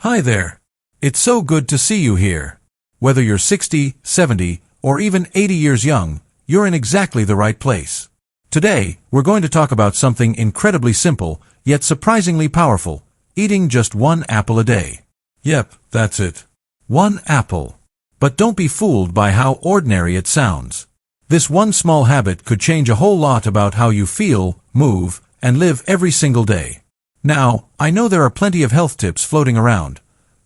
Hi there. It's so good to see you here. Whether you're 60, 70, or even 80 years young, you're in exactly the right place. Today, we're going to talk about something incredibly simple, yet surprisingly powerful: eating just one apple a day. Yep, that's it. One apple. But don't be fooled by how ordinary it sounds. This one small habit could change a whole lot about how you feel, move, and live every single day. Now, I know there are plenty of health tips floating around.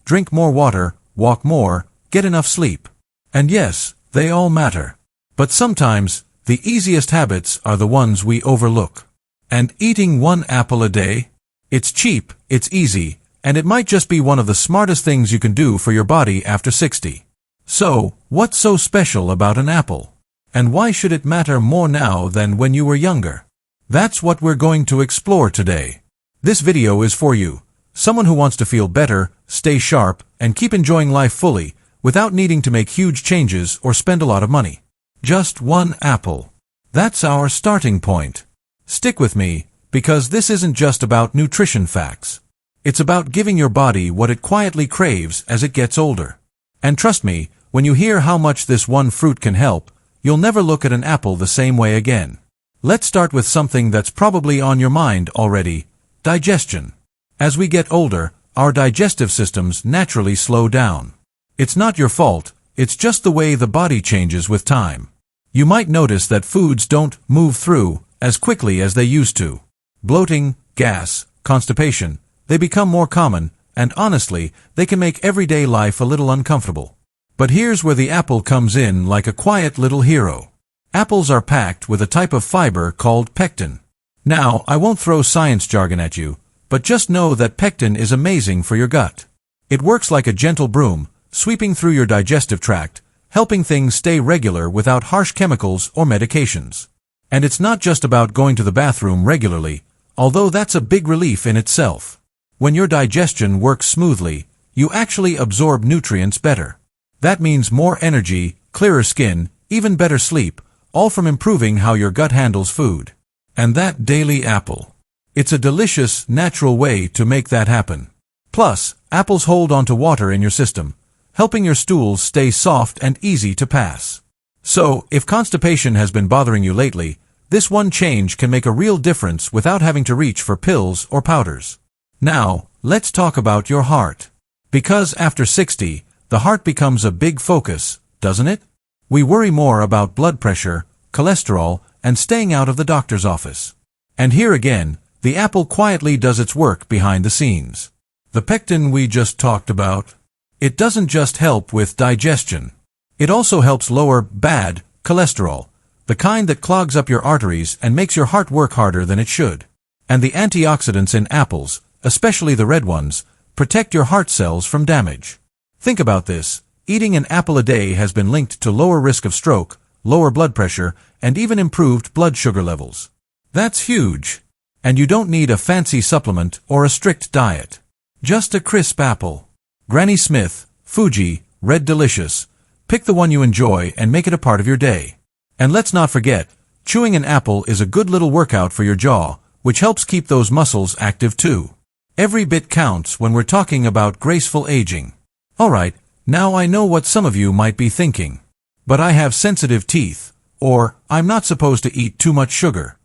Drink more water, walk more, get enough sleep. And yes, they all matter. But sometimes, the easiest habits are the ones we overlook. And eating one apple a day? It's cheap, it's easy, and it might just be one of the smartest things you can do for your body after 60. So, what's so special about an apple? And why should it matter more now than when you were younger? That's what we're going to explore today. This video is for you, someone who wants to feel better, stay sharp, and keep enjoying life fully, without needing to make huge changes or spend a lot of money. Just one apple. That's our starting point. Stick with me, because this isn't just about nutrition facts. It's about giving your body what it quietly craves as it gets older. And trust me, when you hear how much this one fruit can help, you'll never look at an apple the same way again. Let's start with something that's probably on your mind already: digestion. As we get older, our digestive systems naturally slow down. It's not your fault, it's just the way the body changes with time. You might notice that foods don't move through as quickly as they used to. Bloating, gas, constipation, they become more common, and honestly, they can make everyday life a little uncomfortable. But here's where the apple comes in like a quiet little hero. Apples are packed with a type of fiber called pectin. Now, I won't throw science jargon at you, but just know that pectin is amazing for your gut. It works like a gentle broom, sweeping through your digestive tract, helping things stay regular without harsh chemicals or medications. And it's not just about going to the bathroom regularly, although that's a big relief in itself. When your digestion works smoothly, you actually absorb nutrients better. That means more energy, clearer skin, even better sleep, all from improving how your gut handles food. And that daily apple. It's a delicious, natural way to make that happen. Plus, apples hold onto water in your system, helping your stools stay soft and easy to pass. So, if constipation has been bothering you lately, this one change can make a real difference without having to reach for pills or powders. Now, let's talk about your heart. Because after 60, the heart becomes a big focus, doesn't it? We worry more about blood pressure, cholesterol, and staying out of the doctor's office. And here again, the apple quietly does its work behind the scenes. The pectin we just talked about, it doesn't just help with digestion. It also helps lower bad cholesterol, the kind that clogs up your arteries and makes your heart work harder than it should. And the antioxidants in apples, especially the red ones, protect your heart cells from damage. Think about this. Eating an apple a day has been linked to lower risk of stroke, lower blood pressure, and even improved blood sugar levels. That's huge. And you don't need a fancy supplement or a strict diet. Just a crisp apple. Granny Smith, Fuji, Red Delicious. Pick the one you enjoy and make it a part of your day. And let's not forget, chewing an apple is a good little workout for your jaw, which helps keep those muscles active too. Every bit counts when we're talking about graceful aging. Alright, now I know what some of you might be thinking. But I have sensitive teeth, or I'm not supposed to eat too much sugar.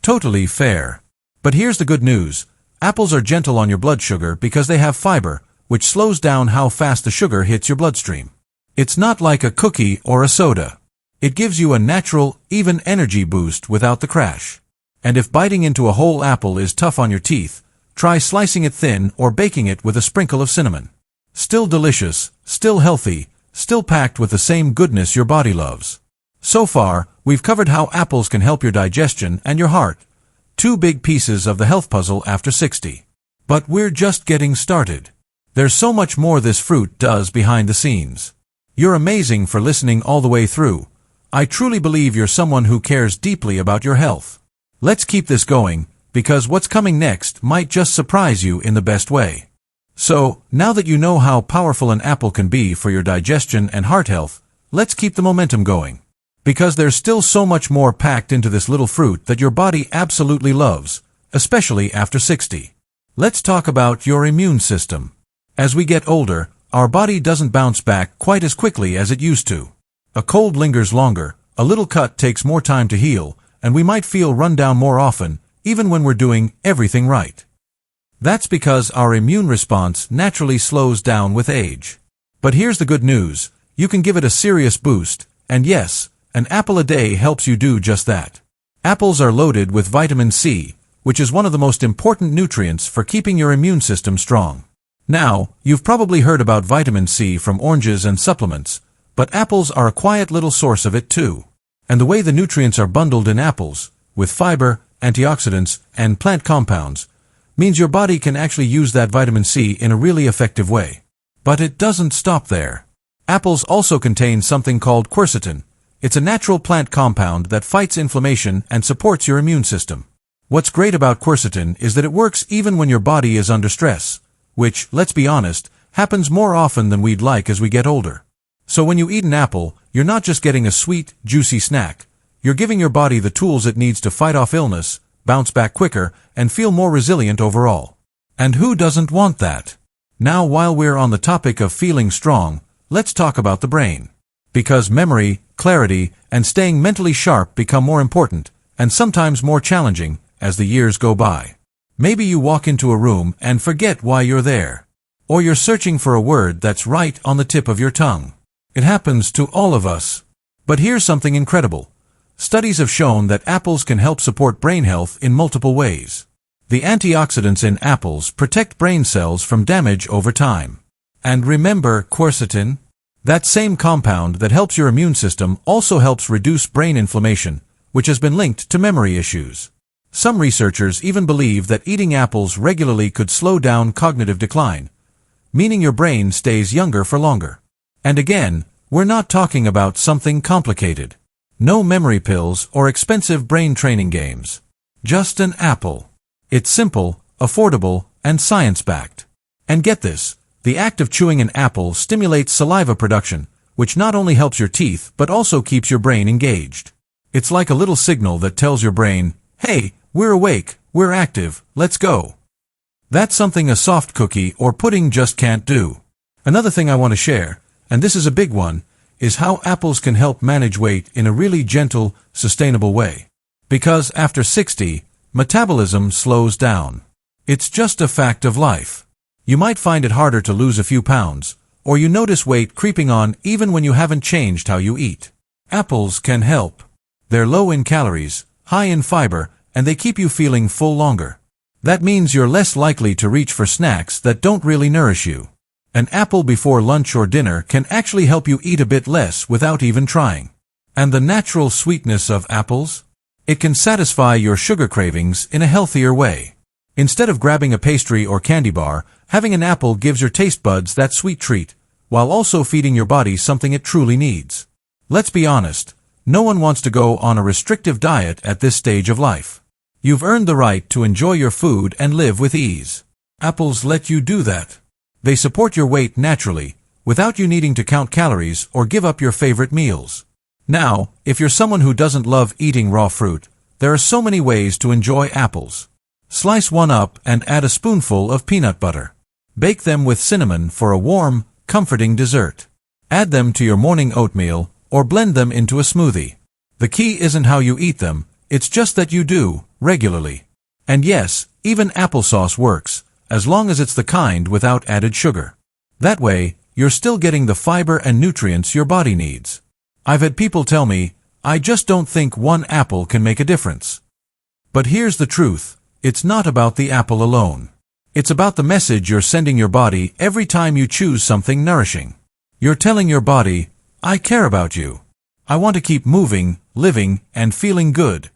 Totally fair. But here's the good news. Apples are gentle on your blood sugar because they have fiber, which slows down how fast the sugar hits your bloodstream. It's not like a cookie or a soda. It gives you a natural, even energy boost without the crash. And if biting into a whole apple is tough on your teeth, try slicing it thin or baking it with a sprinkle of cinnamon. Still delicious, still healthy, still packed with the same goodness your body loves. So far, we've covered how apples can help your digestion and your heart. Two big pieces of the health puzzle after 60. But we're just getting started. There's so much more this fruit does behind the scenes. You're amazing for listening all the way through. I truly believe you're someone who cares deeply about your health. Let's keep this going, because what's coming next might just surprise you in the best way. So, now that you know how powerful an apple can be for your digestion and heart health, let's keep the momentum going. Because there's still so much more packed into this little fruit that your body absolutely loves, especially after 60. Let's talk about your immune system. As we get older, our body doesn't bounce back quite as quickly as it used to. A cold lingers longer, a little cut takes more time to heal, and we might feel run down more often, even when we're doing everything right. That's because our immune response naturally slows down with age. But here's the good news, you can give it a serious boost, and yes, an AppleADay helps you do just that. Apples are loaded with vitamin C, which is one of the most important nutrients for keeping your immune system strong. Now, you've probably heard about vitamin C from oranges and supplements, but apples are a quiet little source of it too. And the way the nutrients are bundled in apples, with fiber, antioxidants, and plant compounds, means your body can actually use that vitamin C in a really effective way. But it doesn't stop there. Apples also contain something called quercetin. It's a natural plant compound that fights inflammation and supports your immune system. What's great about quercetin is that it works even when your body is under stress, which, let's be honest, happens more often than we'd like as we get older. So when you eat an apple, you're not just getting a sweet, juicy snack. You're giving your body the tools it needs to fight off illness, bounce back quicker, and feel more resilient overall. And who doesn't want that? Now, while we're on the topic of feeling strong, let's talk about the brain. Because memory, clarity, and staying mentally sharp become more important, and sometimes more challenging, as the years go by. Maybe you walk into a room and forget why you're there. Or you're searching for a word that's right on the tip of your tongue. It happens to all of us. But here's something incredible. Studies have shown that apples can help support brain health in multiple ways. The antioxidants in apples protect brain cells from damage over time. And remember quercetin? That same compound that helps your immune system also helps reduce brain inflammation, which has been linked to memory issues. Some researchers even believe that eating apples regularly could slow down cognitive decline, meaning your brain stays younger for longer. And again, we're not talking about something complicated. No memory pills or expensive brain training games. Just an apple. It's simple, affordable, and science-backed. And get this, the act of chewing an apple stimulates saliva production, which not only helps your teeth but also keeps your brain engaged. It's like a little signal that tells your brain, hey, we're awake, we're active, let's go. That's something a soft cookie or pudding just can't do. Another thing I want to share, and this is a big one, is how apples can help manage weight in a really gentle, sustainable way. Because after 60, metabolism slows down. It's just a fact of life. You might find it harder to lose a few pounds, or you notice weight creeping on even when you haven't changed how you eat. Apples can help. They're low in calories, high in fiber, and they keep you feeling full longer. That means you're less likely to reach for snacks that don't really nourish you. An apple before lunch or dinner can actually help you eat a bit less without even trying. And the natural sweetness of apples? It can satisfy your sugar cravings in a healthier way. Instead of grabbing a pastry or candy bar, having an apple gives your taste buds that sweet treat, while also feeding your body something it truly needs. Let's be honest, no one wants to go on a restrictive diet at this stage of life. You've earned the right to enjoy your food and live with ease. Apples let you do that. They support your weight naturally, without you needing to count calories or give up your favorite meals. Now, if you're someone who doesn't love eating raw fruit, there are so many ways to enjoy apples. Slice one up and add a spoonful of peanut butter. Bake them with cinnamon for a warm, comforting dessert. Add them to your morning oatmeal, or blend them into a smoothie. The key isn't how you eat them, it's just that you do, regularly. And yes, even applesauce works, as long as it's the kind without added sugar. That way, you're still getting the fiber and nutrients your body needs. I've had people tell me, I just don't think one apple can make a difference. But here's the truth, it's not about the apple alone. It's about the message you're sending your body every time you choose something nourishing. You're telling your body, I care about you. I want to keep moving, living, and feeling good.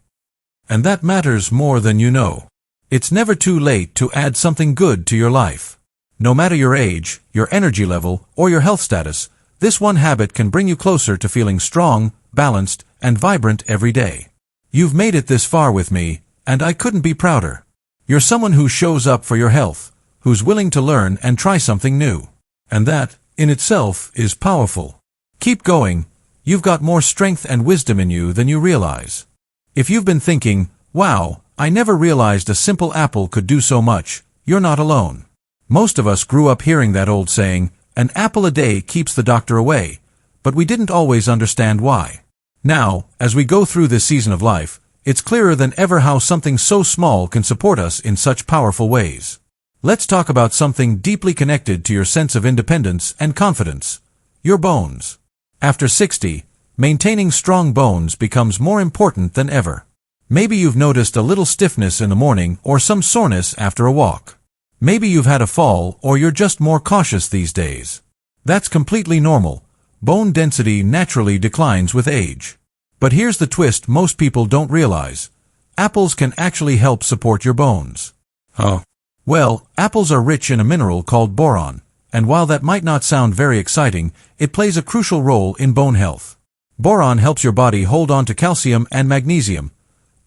And that matters more than you know. It's never too late to add something good to your life. No matter your age, your energy level, or your health status, this one habit can bring you closer to feeling strong, balanced, and vibrant every day. You've made it this far with me, and I couldn't be prouder. You're someone who shows up for your health, who's willing to learn and try something new. And that, in itself, is powerful. Keep going. You've got more strength and wisdom in you than you realize. If you've been thinking, wow, I never realized a simple apple could do so much, you're not alone. Most of us grew up hearing that old saying, "An apple a day keeps the doctor away," but we didn't always understand why. Now, as we go through this season of life, it's clearer than ever how something so small can support us in such powerful ways. Let's talk about something deeply connected to your sense of independence and confidence: your bones. After 60, maintaining strong bones becomes more important than ever. Maybe you've noticed a little stiffness in the morning or some soreness after a walk. Maybe you've had a fall or you're just more cautious these days. That's completely normal. Bone density naturally declines with age. But here's the twist most people don't realize. Apples can actually help support your bones. Oh. Well, apples are rich in a mineral called boron, and while that might not sound very exciting, it plays a crucial role in bone health. Boron helps your body hold on to calcium and magnesium,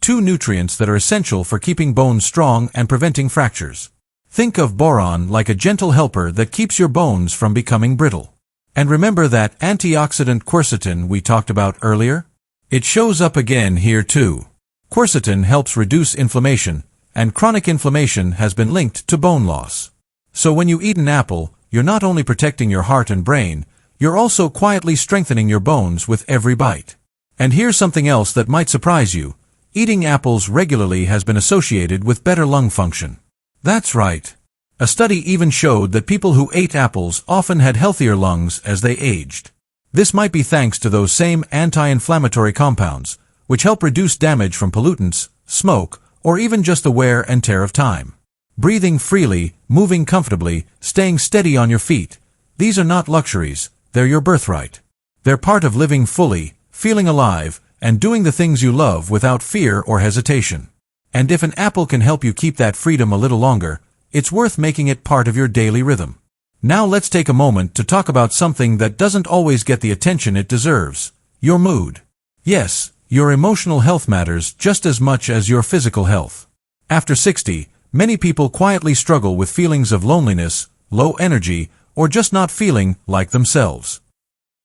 two nutrients that are essential for keeping bones strong and preventing fractures. Think of boron like a gentle helper that keeps your bones from becoming brittle. And remember that antioxidant quercetin we talked about earlier? It shows up again here too. Quercetin helps reduce inflammation, and chronic inflammation has been linked to bone loss. So when you eat an apple, you're not only protecting your heart and brain, you're also quietly strengthening your bones with every bite. And here's something else that might surprise you. Eating apples regularly has been associated with better lung function. That's right. A study even showed that people who ate apples often had healthier lungs as they aged. This might be thanks to those same anti-inflammatory compounds, which help reduce damage from pollutants, smoke, or even just the wear and tear of time. Breathing freely, moving comfortably, staying steady on your feet. These are not luxuries, they're your birthright. They're part of living fully, feeling alive, and doing the things you love without fear or hesitation. And if an apple can help you keep that freedom a little longer, it's worth making it part of your daily rhythm. Now let's take a moment to talk about something that doesn't always get the attention it deserves: your mood. Yes, your emotional health matters just as much as your physical health. After 60, many people quietly struggle with feelings of loneliness, low energy, or just not feeling like themselves.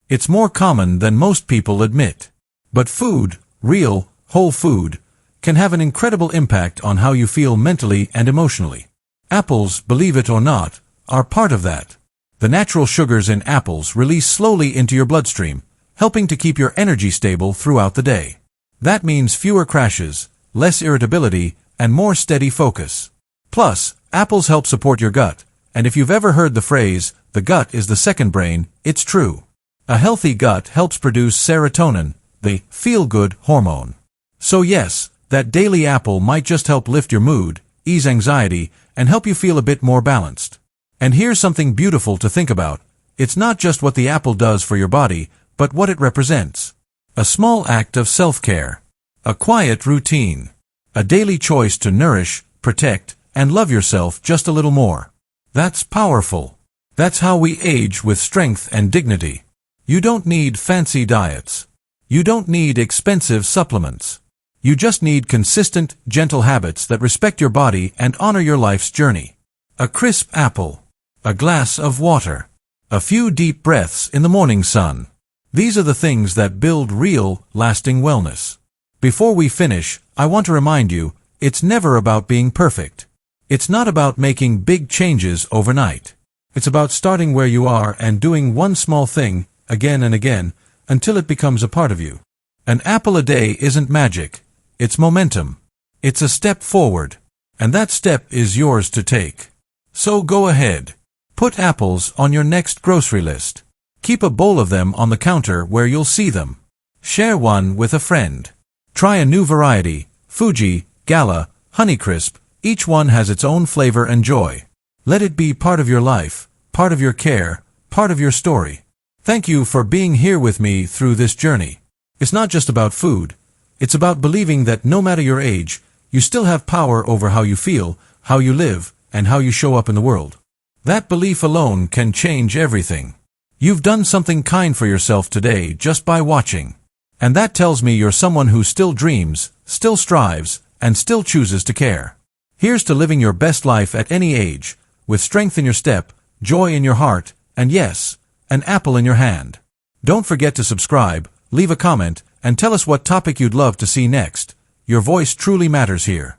It's more common than most people admit. But food, real, whole food, can have an incredible impact on how you feel mentally and emotionally. Apples, believe it or not, are part of that. The natural sugars in apples release slowly into your bloodstream, helping to keep your energy stable throughout the day. That means fewer crashes, less irritability, and more steady focus. Plus, apples help support your gut, and if you've ever heard the phrase, "the gut is the second brain," it's true. A healthy gut helps produce serotonin, the feel-good hormone. So yes, that daily apple might just help lift your mood, ease anxiety, and help you feel a bit more balanced. And here's something beautiful to think about. It's not just what the apple does for your body, but what it represents. A small act of self-care. A quiet routine. A daily choice to nourish, protect, and love yourself just a little more. That's powerful. That's how we age with strength and dignity. You don't need fancy diets. You don't need expensive supplements. You just need consistent, gentle habits that respect your body and honor your life's journey. A crisp apple. A glass of water. A few deep breaths in the morning sun. These are the things that build real, lasting wellness. Before we finish, I want to remind you, it's never about being perfect. It's not about making big changes overnight. It's about starting where you are and doing one small thing, again and again, until it becomes a part of you. An apple a day isn't magic. It's momentum. It's a step forward. And that step is yours to take. So go ahead. Put apples on your next grocery list. Keep a bowl of them on the counter where you'll see them. Share one with a friend. Try a new variety: Fuji, Gala, Honeycrisp. Each one has its own flavor and joy. Let it be part of your life, part of your care, part of your story. Thank you for being here with me through this journey. It's not just about food. It's about believing that no matter your age, you still have power over how you feel, how you live, and how you show up in the world. That belief alone can change everything. You've done something kind for yourself today just by watching. And that tells me you're someone who still dreams, still strives, and still chooses to care. Here's to living your best life at any age, with strength in your step, joy in your heart, and yes, an apple in your hand. Don't forget to subscribe, leave a comment, and tell us what topic you'd love to see next. Your voice truly matters here.